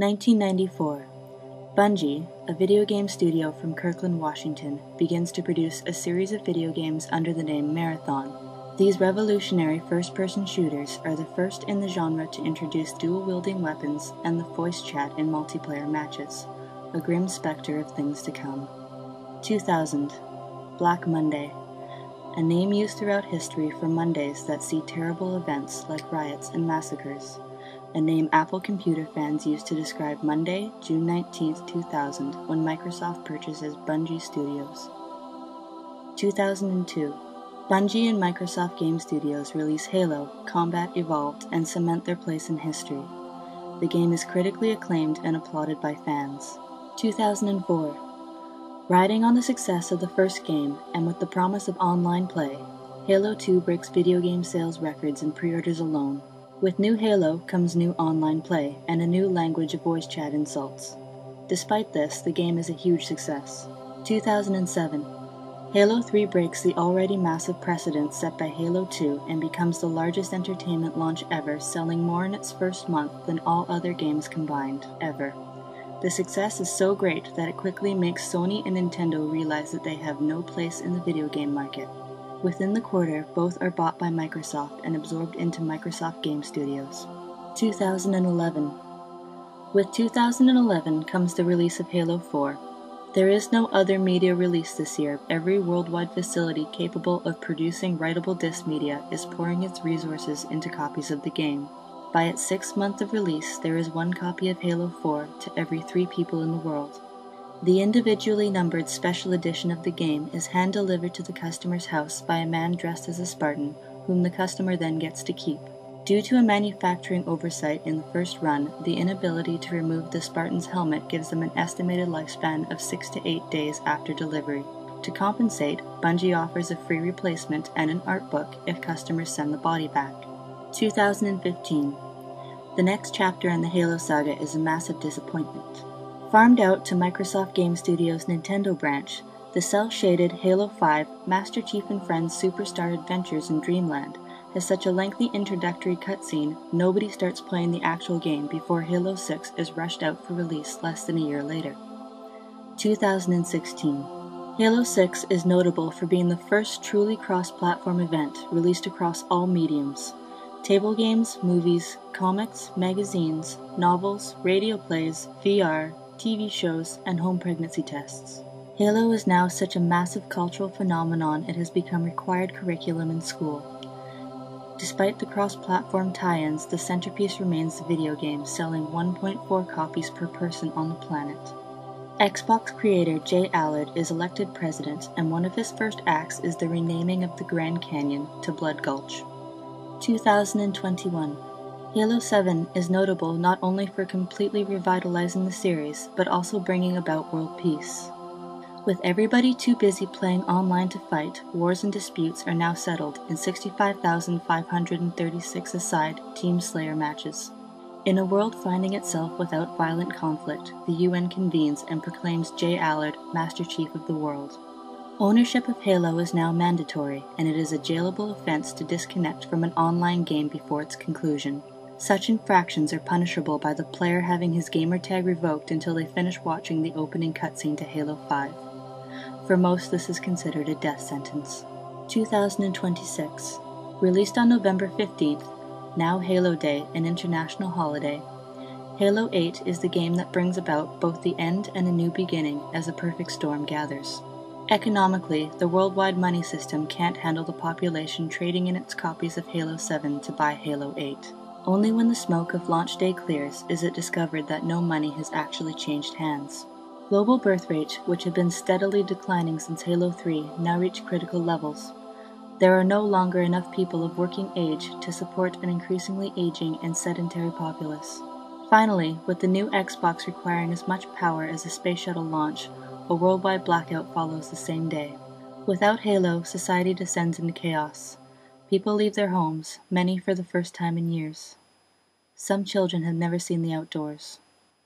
1994. Bungie, a video game studio from Kirkland, Washington, begins to produce a series of video games under the name Marathon. These revolutionary first-person shooters are the first in the genre to introduce dual-wielding weapons and the voice chat in multiplayer matches, a grim specter of things to come. 2000. Black Monday, a name used throughout history for Mondays that see terrible events like riots and massacres. A name Apple computer fans use to describe Monday, June 19, 2000, when Microsoft purchases Bungie Studios. 2002. Bungie and Microsoft Game Studios release Halo: Combat Evolved and cement their place in history. The game is critically acclaimed and applauded by fans. 2004. Riding on the success of the first game, and with the promise of online play, Halo 2 breaks video game sales records in pre-orders alone. With new Halo comes new online play and a new language of voice chat insults. Despite this, the game is a huge success. 2007. Halo 3 breaks the already massive precedent set by Halo 2 and becomes the largest entertainment launch ever, selling more in its first month than all other games combined, ever. The success is so great that it quickly makes Sony and Nintendo realize that they have no place in the video game market. Within the quarter, both are bought by Microsoft and absorbed into Microsoft Game Studios. 2011. With 2011 comes the release of Halo 4. There is no other media release this year. Every worldwide facility capable of producing writable disc media is pouring its resources into copies of the game. By its 6th month of release, there is one copy of Halo 4 to every 3 people in the world. The individually numbered special edition of the game is hand-delivered to the customer's house by a man dressed as a Spartan, whom the customer then gets to keep. Due to a manufacturing oversight in the first run, the inability to remove the Spartan's helmet gives them an estimated lifespan of 6 to 8 days after delivery. To compensate, Bungie offers a free replacement and an art book if customers send the body back. 2015. The next chapter in the Halo saga is a massive disappointment. Farmed out to Microsoft Game Studios' Nintendo branch, the cel-shaded Halo 5 Master Chief and Friends Superstar Adventures in Dreamland has such a lengthy introductory cutscene nobody starts playing the actual game before Halo 6 is rushed out for release less than a year later. 2016. Halo 6 is notable for being the first truly cross-platform event released across all mediums. Table games, movies, comics, magazines, novels, radio plays, VR, TV shows, and home pregnancy tests. Halo is now such a massive cultural phenomenon it has become required curriculum in school. Despite the cross-platform tie-ins, the centerpiece remains the video game, selling 1.4 copies per person on the planet. Xbox creator Jay Allard is elected president, and one of his first acts is the renaming of the Grand Canyon to Blood Gulch. 2021. Halo 7 is notable not only for completely revitalizing the series, but also bringing about world peace. With everybody too busy playing online to fight, wars and disputes are now settled in 65,536 aside Team Slayer matches. In a world finding itself without violent conflict, the UN convenes and proclaims Jay Allard Master Chief of the world. Ownership of Halo is now mandatory, and it is a jailable offense to disconnect from an online game before its conclusion. Such infractions are punishable by the player having his gamertag revoked until they finish watching the opening cutscene to Halo 5. For most, this is considered a death sentence. 2026. Released on November 15th, now Halo Day, an international holiday, Halo 8 is the game that brings about both the end and a new beginning as a perfect storm gathers. Economically, the worldwide money system can't handle the population trading in its copies of Halo 7 to buy Halo 8. Only when the smoke of launch day clears is it discovered that no money has actually changed hands. Global birth rate, which had been steadily declining since Halo 3, now reached critical levels. There are no longer enough people of working age to support an increasingly aging and sedentary populace. Finally, with the new Xbox requiring as much power as a space shuttle launch, a worldwide blackout follows the same day. Without Halo, society descends into chaos. People leave their homes, many for the first time in years. Some children have never seen the outdoors.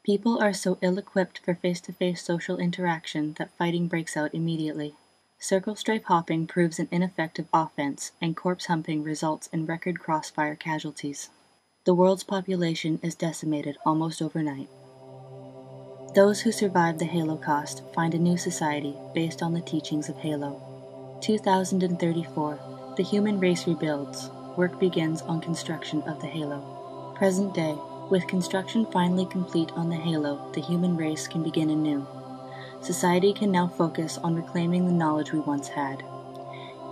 People are so ill-equipped for face-to-face social interaction that fighting breaks out immediately. Circle strafe hopping proves an ineffective offense, and corpse humping results in record crossfire casualties. The world's population is decimated almost overnight. Those who survive the Halo cost find a new society based on the teachings of Halo. 2034, the human race rebuilds. Work begins on construction of the Halo. Present day, with construction finally complete on the Halo, the human race can begin anew. Society can now focus on reclaiming the knowledge we once had.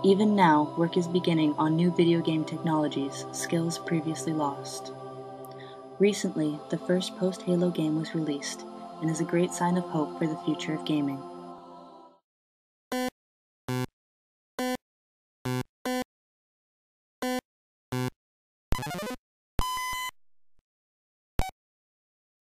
Even now, work is beginning on new video game technologies, skills previously lost. Recently, the first post-Halo game was released, and is a great sign of hope for the future of gaming.